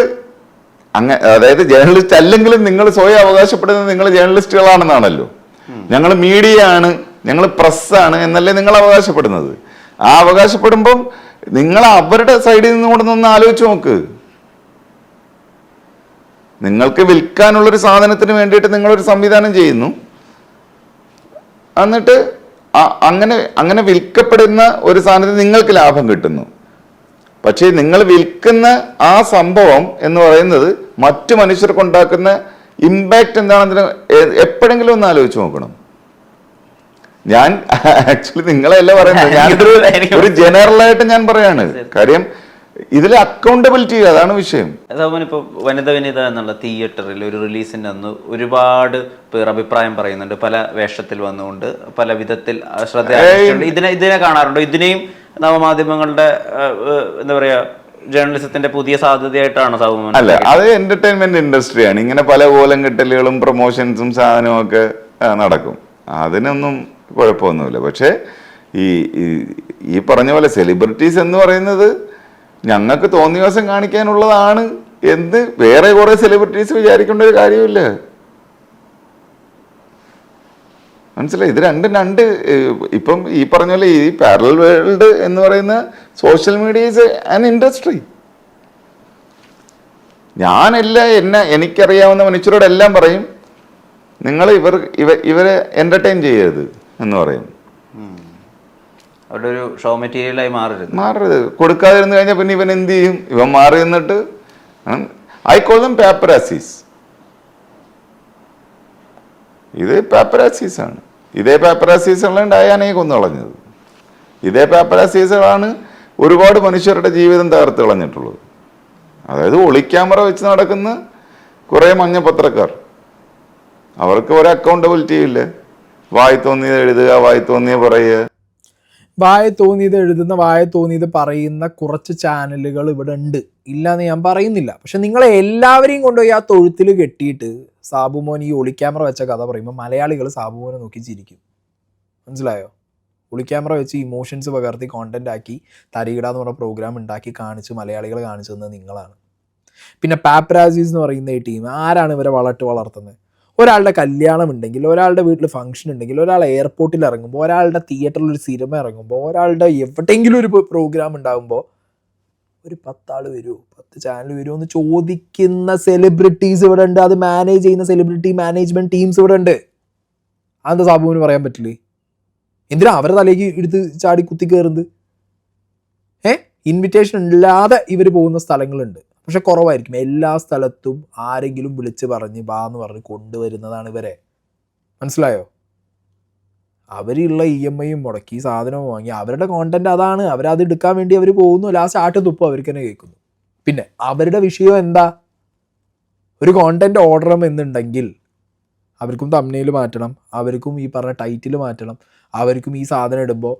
Speaker 2: അതായത് ജേർണലിസ്റ്റ് അല്ലെങ്കിലും നിങ്ങൾ സ്വയം അവകാശപ്പെടുന്നത് നിങ്ങൾ ജേർണലിസ്റ്റുകളാണെന്നാണല്ലോ. ഞങ്ങൾ മീഡിയ ആണ്, ഞങ്ങൾ പ്രസ്സാണ് എന്നല്ലേ നിങ്ങൾ അവകാശപ്പെടുന്നത്. ആ അവകാശപ്പെടുമ്പം നിങ്ങൾ അവരുടെ സൈഡിൽ നിന്നുകൂടെ ഒന്ന് ആലോചിച്ച് നോക്ക്. നിങ്ങൾക്ക് വിൽക്കാനുള്ളൊരു സാധനത്തിന് വേണ്ടിയിട്ട് നിങ്ങളൊരു സംവിധാനം ചെയ്യുന്നു, എന്നിട്ട് അങ്ങനെ വിൽക്കപ്പെടുന്ന ഒരു സാധനത്തിന് നിങ്ങൾക്ക് ലാഭം കിട്ടുന്നു. പക്ഷേ നിങ്ങൾ വിൽക്കുന്ന ആ സംഭവം എന്ന് പറയുന്നത് മറ്റു മനുഷ്യർക്കുണ്ടാക്കുന്ന ഇമ്പാക്റ്റ് എന്താണെന്ന് എപ്പോഴെങ്കിലും ഒന്ന് ആലോചിച്ച് നോക്കണം. ഞാൻ ആക്ച്വലി നിങ്ങളെല്ലാം പറയുന്നത്, ഞാൻ ഒരു ജനറലായിട്ട് ഞാൻ പറയാണ്. കാര്യം ഇതിൽ അക്കൗണ്ടബിലിറ്റി, അതാണ് വിഷയം.
Speaker 6: അതേപോലെ ഇപ്പോൾ വനിത എന്നുള്ള തിയേറ്ററിൽ ഒരു റിലീസിൻ്റെ അന്ന് ഒരുപാട് പേർ അഭിപ്രായം പറയുന്നുണ്ട്, പല വേഷത്തിൽ വന്നുകൊണ്ട് പല വിധത്തിൽ ശ്രദ്ധ. ഇതിനെ കാണാറുണ്ടോ? ഇതിനെയും നവമാധ്യമങ്ങളുടെ എന്താ പറയാ, ജേർണലിസത്തിന്റെ പുതിയ സാധ്യതയായിട്ടാണ് സാബുമോൻ?
Speaker 2: അല്ല, അത് എന്റർടൈൻമെന്റ് ഇൻഡസ്ട്രിയാണ്. ഇങ്ങനെ പല കോലം കെട്ടലുകളും പ്രൊമോഷൻസും സാധനവും ഒക്കെ നടക്കും. അതിനൊന്നും കുഴപ്പമൊന്നുമില്ല. പക്ഷേ ഈ പറഞ്ഞ പോലെ സെലിബ്രിറ്റീസ് എന്ന് പറയുന്നത് ഞങ്ങൾക്ക് തോന്നിയ ദിവസം കാണിക്കാനുള്ളതാണ് എന്ന് വേറെ കുറെ സെലിബ്രിറ്റീസ് വിചാരിക്കേണ്ട ഒരു കാര്യമില്ല. മനസ്സിലായി? ഇത് രണ്ട് ഇപ്പം ഈ പറഞ്ഞ പോലെ ഈ പാരലൽ വേൾഡ് എന്ന് പറയുന്ന social media is an industry. എനിക്കറിയാവുന്ന മനുഷ്യരോടെല്ലാം പറയും, നിങ്ങൾ ഇവരെ എന്റർടൈൻ ചെയ്യരുത് എന്ന് പറയും.
Speaker 6: അവരുടെ ഒരു ഷോ മെറ്റീരിയലായി മാറരുത്.
Speaker 2: കൊടുക്കാതിരുന്നു കഴിഞ്ഞാൽ പിന്നെ ഇവൻ എന്ത് ചെയ്യും? ഇവൻ മാറി നിന്നിട്ട് ഐ കോൾ ദം പാപ്പരാസീസ്. ഇത് പാപ്പരാസീസ് ആണ്. ഇതേ പാപ്പരാസീസുകളാണ് ഡയാനയെ കൊന്നു കളഞ്ഞത്. ഇതേ പാപ്പരാസീസുകളാണ് ഒരുപാട് മനുഷ്യരുടെ ജീവിതം തകർത്ത് കളഞ്ഞിട്ടുള്ളത്. അതായത് ഒളിക്യാമറ വെച്ച് നടക്കുന്ന കുറേ മഞ്ഞപ്പത്രക്കാർ. അവർക്ക് ഒരു അക്കൗണ്ടബിലിറ്റി ഇല്ല. വായി തോന്നിയത് എഴുതുക, വായി തോന്നിയത് പറയുക.
Speaker 1: വായ തോന്നിയത് എഴുതുന്ന, വായ തോന്നിയത് പറയുന്ന കുറച്ച് ചാനലുകൾ ഇവിടെ ഉണ്ട്, ഇല്ലാന്ന് ഞാൻ പറയുന്നില്ല. പക്ഷെ നിങ്ങളെ എല്ലാവരെയും കൊണ്ടുപോയി ആ തൊഴുത്തിൽ കെട്ടിയിട്ട് സാബുമോൻ ഈ ഒളിക്യാമറ വെച്ച കഥ പറയുമ്പോൾ മലയാളികൾ സാബുമോനെ നോക്കി ചിരിക്കും. മനസ്സിലായോ? ഒളിക്യാമറ വെച്ച് ഇമോഷൻസ് പകർത്തി കോണ്ടന്റ് ആക്കി തരികിട എന്ന് പറഞ്ഞ പ്രോഗ്രാം ഉണ്ടാക്കി കാണിച്ച് മലയാളികളെ കാണിച്ചു തന്നത് നിങ്ങളാണ്. പിന്നെ പാപ്പരാസീസ് എന്ന് പറയുന്ന ഈ ടീം ആരാണ് ഇവരെ വളർത്തുന്നത്? ഒരാളുടെ കല്യാണം ഉണ്ടെങ്കിൽ, ഒരാളുടെ വീട്ടിൽ ഫംഗ്ഷൻ ഉണ്ടെങ്കിൽ, ഒരാൾ എയർപോർട്ടിൽ ഇറങ്ങുമ്പോൾ, ഒരാളുടെ തിയേറ്ററിൽ ഒരു സിനിമ ഇറങ്ങുമ്പോൾ, ഒരാളുടെ എവിടെയെങ്കിലും ഒരു പ്രോഗ്രാം ഉണ്ടാകുമ്പോൾ ഒരു 10 ആൾ വരുമോ, 10 ചാനൽ വരുമോ എന്ന് ചോദിക്കുന്ന സെലിബ്രിറ്റീസ് ഇവിടെ ഉണ്ട്. അത് മാനേജ് ചെയ്യുന്ന സെലിബ്രിറ്റി മാനേജ്മെന്റ് ടീംസ് ഇവിടെ ഉണ്ട്. അതെന്താ സാബുവിന് പറയാൻ പറ്റില്ലേ? എന്തിനാ അവരെ തലേക്ക് എടുത്ത് ചാടി കുത്തി കയറുന്നത്? ഇൻവിറ്റേഷൻ ഇല്ലാതെ ഇവർ പോകുന്ന സ്ഥലങ്ങളുണ്ട്, പക്ഷെ കുറവായിരിക്കും. എല്ലാ സ്ഥലത്തും ആരെങ്കിലും വിളിച്ച് പറഞ്ഞ് ബാ എന്ന് പറഞ്ഞ് കൊണ്ടുവരുന്നതാണ് ഇവരെ. മനസ്സിലായോ? അവരുള്ള EMI മുടക്കി സാധനം വാങ്ങി അവരുടെ കോണ്ടന്റ് അതാണ്. അവരത് എടുക്കാൻ വേണ്ടി അവർ പോകുന്നു. ലാസ്റ്റ് ആട്ട് തുപ്പ് അവർക്ക് തന്നെ കേൾക്കുന്നു. പിന്നെ അവരുടെ വിഷയം എന്താ? ഒരു കോണ്ടന്റ് ഓർഡർ എന്നുണ്ടെങ്കിൽ അവർക്കും തംബ്നെയിൽ മാറ്റണം, അവർക്കും ഈ പറഞ്ഞ ടൈറ്റിൽ മാറ്റണം, അവർക്കും ഈ സാധനം ഇടുമ്പോൾ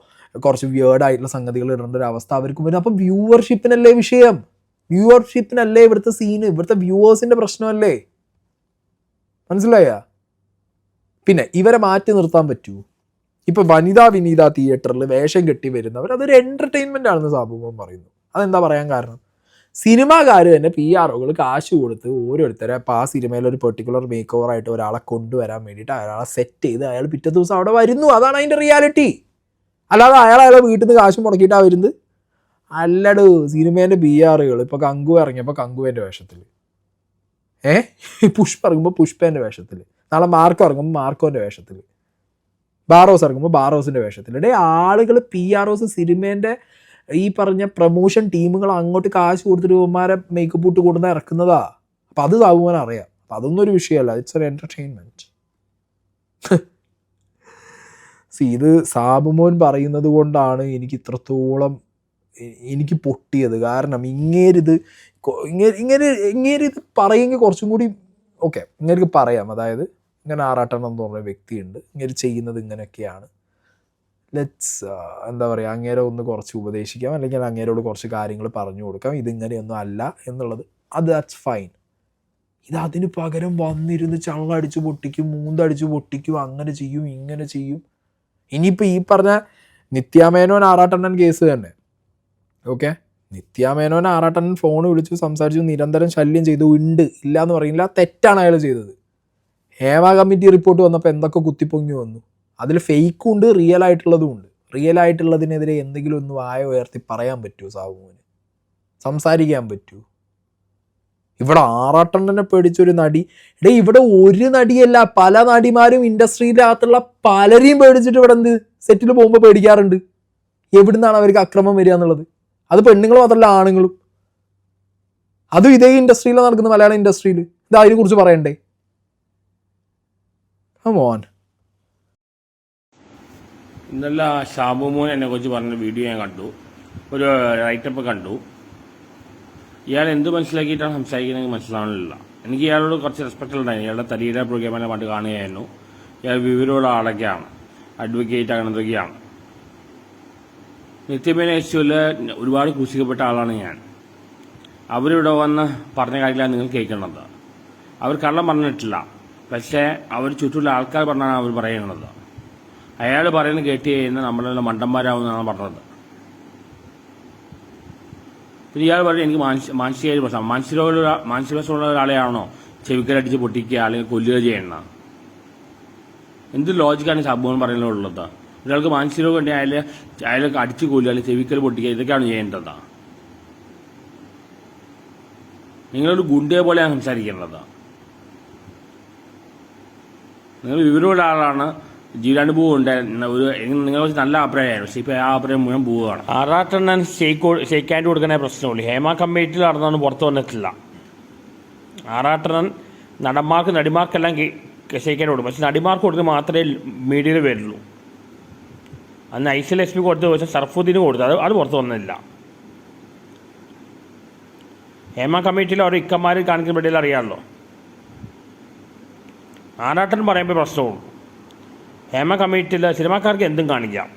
Speaker 1: കുറച്ച് വിയേർഡായിട്ടുള്ള സംഗതികൾ ഇടേണ്ട ഒരു അവസ്ഥ അവർക്കും വരും. അപ്പം വ്യൂവർഷിപ്പിനല്ലേ വിഷയം? വ്യൂവർഷിപ്പിനല്ലേ ഇവിടുത്തെ സീന്? ഇവിടുത്തെ വ്യൂവേഴ്സിന്റെ പ്രശ്നമല്ലേ? മനസ്സിലായ? പിന്നെ ഇവരെ മാറ്റി നിർത്താൻ പറ്റൂ? ഇപ്പൊ വിനീത തിയേറ്ററിൽ വേഷം കെട്ടി വരുന്നവർ അതൊരു എന്റർടൈൻമെന്റ് ആണെന്ന് സാബുമോൻ പറയുന്നു. അതെന്താ പറയാൻ കാരണം? സിനിമാക്കാർ തന്നെ PR കാശ് കൊടുത്ത് ഓരോരുത്തരെ അപ്പോൾ ആ സിനിമയിൽ ഒരു പെർട്ടിക്കുലർ മേക്ക് ഓവർ ആയിട്ട് ഒരാളെ കൊണ്ടുവരാൻ വേണ്ടിയിട്ട് അയാളെ സെറ്റ് ചെയ്ത് അയാൾ പിറ്റേ ദിവസം അവിടെ വരുന്നു. അതാണ് അതിൻ്റെ റിയാലിറ്റി. അല്ലാതെ അയാളെ വീട്ടിൽ നിന്ന് കാശ് മുടക്കിയിട്ടാണ് വരുന്നത്. അല്ലടു സിനിമേൻ്റെ PR ഇപ്പോൾ കങ്കു ഇറങ്ങിയപ്പോൾ കങ്കുവിൻ്റെ വേഷത്തിൽ, പുഷ്പ ഇറങ്ങുമ്പോൾ പുഷ്പേൻ്റെ വേഷത്തിൽ, നാളെ മാർക്കോ ഇറങ്ങുമ്പോൾ മാർക്കോൻ്റെ വേഷത്തിൽ, ബാറോസ് ഇറങ്ങുമ്പോൾ ബാറോസിൻ്റെ വേഷത്തിൽ. ആളുകൾ PROs സിനിമേൻ്റെ ഈ പറഞ്ഞ പ്രൊമോഷൻ ടീമുകൾ അങ്ങോട്ട് കാശ് കൊടുത്തിട്ട് ഇവന്മാരെ മേക്കപ്പ് ഇട്ട് കൊടുന്ന് ഇറക്കുന്നതാ. അപ്പം അത് സാബുമോൻ അറിയാം. അപ്പം അതൊന്നും ഒരു വിഷയമല്ല. ഇറ്റ്സ് ഒരു എൻ്റർടൈൻമെൻറ്റ്. ഇത് സാബുമോൻ പറയുന്നത് കൊണ്ടാണ് എനിക്ക് ഇത്രത്തോളം എനിക്ക് പൊട്ടിയത്. കാരണം ഇങ്ങേരിത് പറയുമെങ്കിൽ കുറച്ചും കൂടി ഓക്കെ, ഇങ്ങേർക്ക് പറയാം. അതായത് ഇങ്ങനെ ആറാട്ടണം എന്ന് പറഞ്ഞ വ്യക്തിയുണ്ട്, ഇങ്ങനെ ചെയ്യുന്നത് ഇങ്ങനെയൊക്കെയാണ്, എന്താ പറയുക, അങ്ങേരെ ഒന്ന് കുറച്ച് ഉപദേശിക്കാം, അല്ലെങ്കിൽ അങ്ങേരോട് കുറച്ച് കാര്യങ്ങൾ പറഞ്ഞു കൊടുക്കാം, ഇതിങ്ങനെയൊന്നും അല്ല എന്നുള്ളത്. That's fine. അതിന് പകരം വന്നിരുന്ന് ചള്ളടിച്ച് പൊട്ടിക്കും, മൂന്തടിച്ച് പൊട്ടിക്കും, അങ്ങനെ ചെയ്യും ഇങ്ങനെ ചെയ്യും. ഇനിയിപ്പോൾ ഈ പറഞ്ഞ നിത്യാമേനോൻ ആറാട്ടണ്ണൻ കേസ് തന്നെ, ഓക്കെ, നിത്യാമേനോൻ ആറാട്ടണ്ണൻ ഫോൺ വിളിച്ചു സംസാരിച്ചു, നിരന്തരം ശല്യം ചെയ്തു, ഉണ്ട് ഇല്ല എന്ന് പറയില്ല, തെറ്റാണ് അയാൾ ചെയ്തത്. ഹേമ കമ്മിറ്റി റിപ്പോർട്ട് വന്നപ്പോൾ എന്തൊക്കെ കുത്തിപ്പൊങ്ങി വന്നു. അതിൽ ഫേക്കും ഉണ്ട്, റിയൽ ആയിട്ടുള്ളതും ഉണ്ട്. റിയൽ ആയിട്ടുള്ളതിനെതിരെ എന്തെങ്കിലും ഒന്ന് വായ ഉയർത്തി പറയാൻ പറ്റുമോ സാബുമോന്? സംസാരിക്കാൻ പറ്റുമോ? ഇവിടെ ആറാട്ടണ്ണനെ പേടിച്ചൊരു നടി, ഇവിടെ ഒരു നടിയല്ല പല നടിമാരും ഇൻഡസ്ട്രിയിലകത്തുള്ള പലരെയും പേടിച്ചിട്ട് ഇവിടെ എന്ത് സെറ്റിൽ പോകുമ്പോൾ പേടിക്കാറുണ്ട്. എവിടുന്നാണ് അവർക്ക് അക്രമം വരിക എന്നുള്ളത്? അത് പെണ്ണുങ്ങൾ മാത്രമല്ല, ആണുങ്ങളും. അതും ഇതേ ഇൻഡസ്ട്രിയിലാണ് നടക്കുന്നത്, മലയാള ഇൻഡസ്ട്രിയിൽ. ഇത് അതിനെ കുറിച്ച് പറയണ്ടേ? മോൻ
Speaker 5: ഇന്നലെ ഷാബുമോൻ എന്നെ കുറിച്ച് പറഞ്ഞ വീഡിയോ ഞാൻ കണ്ടു, ഒരു റൈറ്റപ്പ് കണ്ടു. ഇയാൾ എന്ത് മനസ്സിലാക്കിയിട്ടാണ് സംസാരിക്കുന്നത് മനസ്സിലാവണില്ല. എനിക്ക് ഇയാളോട് കുറച്ച് റെസ്പെക്ട് ഉണ്ടായിരുന്നു. ഇയാളുടെ തരീര പ്രോഗ്രാമിനെ പണ്ട് കാണുകയായിരുന്നു. ഇയാൾ വിവരമുള്ള ആളൊക്കെയാണ്, അഡ്വക്കേറ്റ് അങ്ങനത്തൊക്കെയാണ്. നിത്യമേന യേശുവിൽ ഒരുപാട് ക്രൂശിക്കപ്പെട്ട ആളാണ് ഞാൻ. അവരിവിടെ വന്ന് പറഞ്ഞ കാര്യങ്ങളാണ് നിങ്ങൾ കേൾക്കുന്നത്. അവർ കള്ളം പറഞ്ഞിട്ടില്ല, പക്ഷേ അവർ ചുറ്റുമുള്ള ആൾക്കാർ പറഞ്ഞാണ് അവർ പറയുന്നത്. അയാൾ പറയുന്നത് കേട്ട് കഴിഞ്ഞാൽ നമ്മളെല്ലാം മണ്ടന്മാരാവുമെന്നാണ് പറഞ്ഞത്. പിന്നെ ഇയാൾ പറയും എനിക്ക് മാനസികമായി പ്രശ്നം. മാനസിക പ്രശ്നമുള്ള ഒരാളെയാണോ ചെവിക്കലടിച്ച് പൊട്ടിക്കുക അല്ലെങ്കിൽ കൊല്ലുക ചെയ്യണം? എന്ത് ലോജിക്കാണ് ഷാബുമോൻ പറയുന്നുള്ളത്? ഒരാൾക്ക് മാനസിക രോഗം ഉണ്ടെങ്കിൽ അയാൾക്ക് അടിച്ചു കൊല്ലുക അല്ലെങ്കിൽ ചെവിക്കൽ പൊട്ടിക്കുക, ഇതൊക്കെയാണ് ചെയ്യേണ്ടത്. നിങ്ങളൊരു ഗുണ്ടയെ പോലെയാണ് സംസാരിക്കേണ്ടത്. നിങ്ങൾ വിവരമുള്ള ആളാണ്, ജീവിതാനുഭവം ഉണ്ട്, നിങ്ങളെ കുറിച്ച് നല്ല അഭിപ്രായമായിരുന്നു. പക്ഷേ ഇപ്പോൾ ആ അഭിപ്രായം മുഴുവൻ പോവുകയാണ്. ആറാട്ടെണ്ണൻ ഷെയ്ക്കാൻഡ് കൊടുക്കുന്ന പ്രശ്നമുള്ളൂ. ഹേമ കമ്മിറ്റിയിൽ നടന്നൊന്നും പുറത്തു വന്നിട്ടില്ല. ആറാട്ടെണ്ണൻ നടിമാർക്കെല്ലാം ഷെയ്ക്കാൻഡ് കൊടുക്കും, പക്ഷെ നടിമാർക്ക് കൊടുത്ത് മാത്രമേ മീഡിയയിൽ വരുള്ളൂ. അന്ന് ഐസൽ എസ് പി കൊടുത്ത പക്ഷേ സർഫുദ്ദീന് കൊടുത്തു, അത് പുറത്തു വന്നില്ല. ഹേമ കമ്മിറ്റിയിൽ ഓരോ ഇക്കന്മാർ കാണിക്കുന്ന വീഡിയോയിൽ അറിയാമല്ലോ. ആറാട്ടൻ പറയുമ്പോൾ പ്രശ്നമുള്ളൂ. ഹേമ കമ്മിറ്റിയിൽ സിനിമാക്കാർക്ക് എന്തും കാണിക്കാം.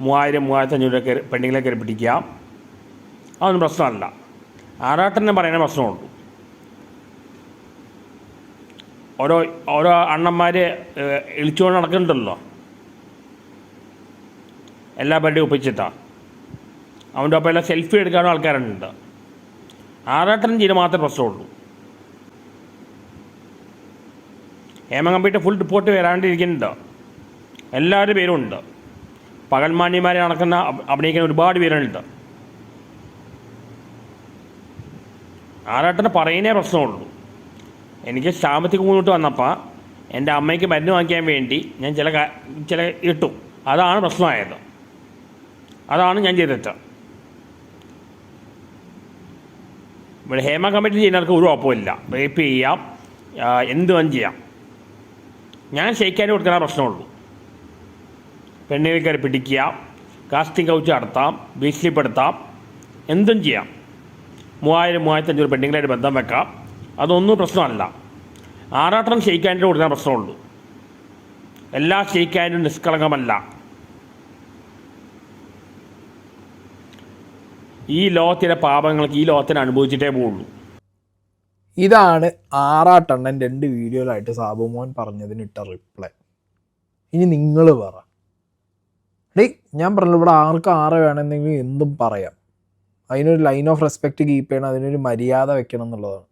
Speaker 5: 3000-3500 പെണ്ണുങ്ങളെ കയറി പിടിക്കാം, അതൊന്നും പ്രശ്നമല്ല. ആറാട്ടനെ പറയുന്ന പ്രശ്നമുള്ളൂ. ഓരോ അണ്ണന്മാർ ഇളിച്ചുകൊണ്ട് നടക്കുന്നുണ്ടല്ലോ, എല്ലാ പേരുടെയും ഒപ്പിച്ചിട്ടാണ്. അവൻ്റെ ഒപ്പം എല്ലാം സെൽഫി എടുക്കാനും ആൾക്കാരുണ്ട്. ആറാട്ടൻ ചെയ്ത് മാത്രമേ പ്രശ്നമുള്ളൂ. ഹേമ കമ്മിറ്റി ഫുൾ റിപ്പോർട്ട് വരാണ്ടിരിക്കുന്നുണ്ട്. എല്ലാവരുടെ പേരും ഉണ്ട്. പകൽമാന്യന്മാരെ നടക്കുന്ന അഭിനയിക്കുന്ന ഒരുപാട് പേരുണ്ട്. ആറാട്ടന് പറയുന്നേ പ്രശ്നമുള്ളൂ. എനിക്ക് സാമ്പത്തിക മുന്നോട്ട് വന്നപ്പോൾ എൻ്റെ അമ്മയ്ക്ക് മരുന്ന് വാങ്ങിക്കാൻ വേണ്ടി ഞാൻ ചില ഇട്ടു. അതാണ് പ്രശ്നമായത്. അതാണ് ഞാൻ ചെയ്തിട്ട്. ഇവിടെ ഹേമ കമ്മിറ്റി ചെയ്യുന്നവർക്ക് ഒരു കുഴപ്പമില്ല. റേപ്പ് ചെയ്യാം, എന്തും ചെയ്യാം. ഞാൻ ഷെയ്ക്കാൻ കൊടുക്കുന്ന പ്രശ്നമുള്ളൂ. പെണ്ണുകൾ കയറി പിടിക്കുക, കാസ്റ്റിംഗ് കൗച്ച് നടത്താം, ഭീഷണിപ്പെടുത്താം, എന്തും ചെയ്യാം. 3000-3500 പെണ്ണുങ്ങളായിട്ട് ബന്ധം വെക്കാം, അതൊന്നും പ്രശ്നമല്ല. ആറാട്ടൻ ഷെയ്ക്കാൻഡിന് കൊടുക്കുന്ന പ്രശ്നമുള്ളൂ. എല്ലാ ഷെയ്ക്കാൻഡും നിഷ്കളങ്കമല്ല. ഈ ലോകത്തിലെ പാപങ്ങൾക്ക് ഈ ലോകത്തിന് അനുഭവിച്ചിട്ടേ പോവുള്ളൂ.
Speaker 1: ഇതാണ് ആറാട്ടണ്ണൻ 2 വീഡിയോയിലായിട്ട് സാബുമോൻ പറഞ്ഞതിന് ഇട്ട റിപ്ലൈ. ഇനി നിങ്ങൾ പറ. ഞാൻ പറഞ്ഞല്ലോ, ഇവിടെ ആർക്ക് ആറ് വേണമെന്നെങ്കിലും എന്തും പറയാം. അതിനൊരു ലൈൻ ഓഫ് റെസ്പെക്റ്റ് കീപ്പ് ചെയ്യണം, അതിനൊരു മര്യാദ വെക്കണം എന്നുള്ളതാണ്.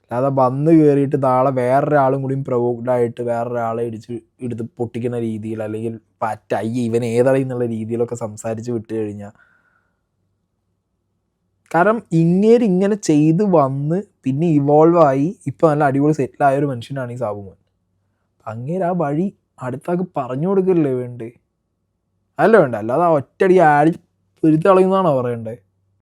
Speaker 1: അല്ലാതെ വന്ന് കയറിയിട്ട് നാളെ വേറൊരാളും കൂടിയും പ്രൊവോക്ഡായിട്ട് വേറൊരാളെ എടുത്ത് പൊട്ടിക്കുന്ന രീതിയിൽ, അല്ലെങ്കിൽ ഇവൻ ഏതറിയുന്നുള്ള രീതിയിലൊക്കെ സംസാരിച്ച് വിട്ട് കഴിഞ്ഞാൽ, കാരണം ഇങ്ങനെ ചെയ്ത് വന്ന് പിന്നെ ഇവോൾവ് ആയി ഇപ്പോൾ നല്ല അടിപൊളി സെറ്റിലായ ഒരു മനുഷ്യനാണ് ഈ സാബുമോൻ. ആ വഴി അടുത്താൾക്ക് പറഞ്ഞു കൊടുക്കല്ലേ വേണ്ടേ? അല്ല വേണ്ട, അല്ലാതെ ഒറ്റയടി ആടി പൊരുത്തി കളയുന്നതാണോ പറയണ്ടേ?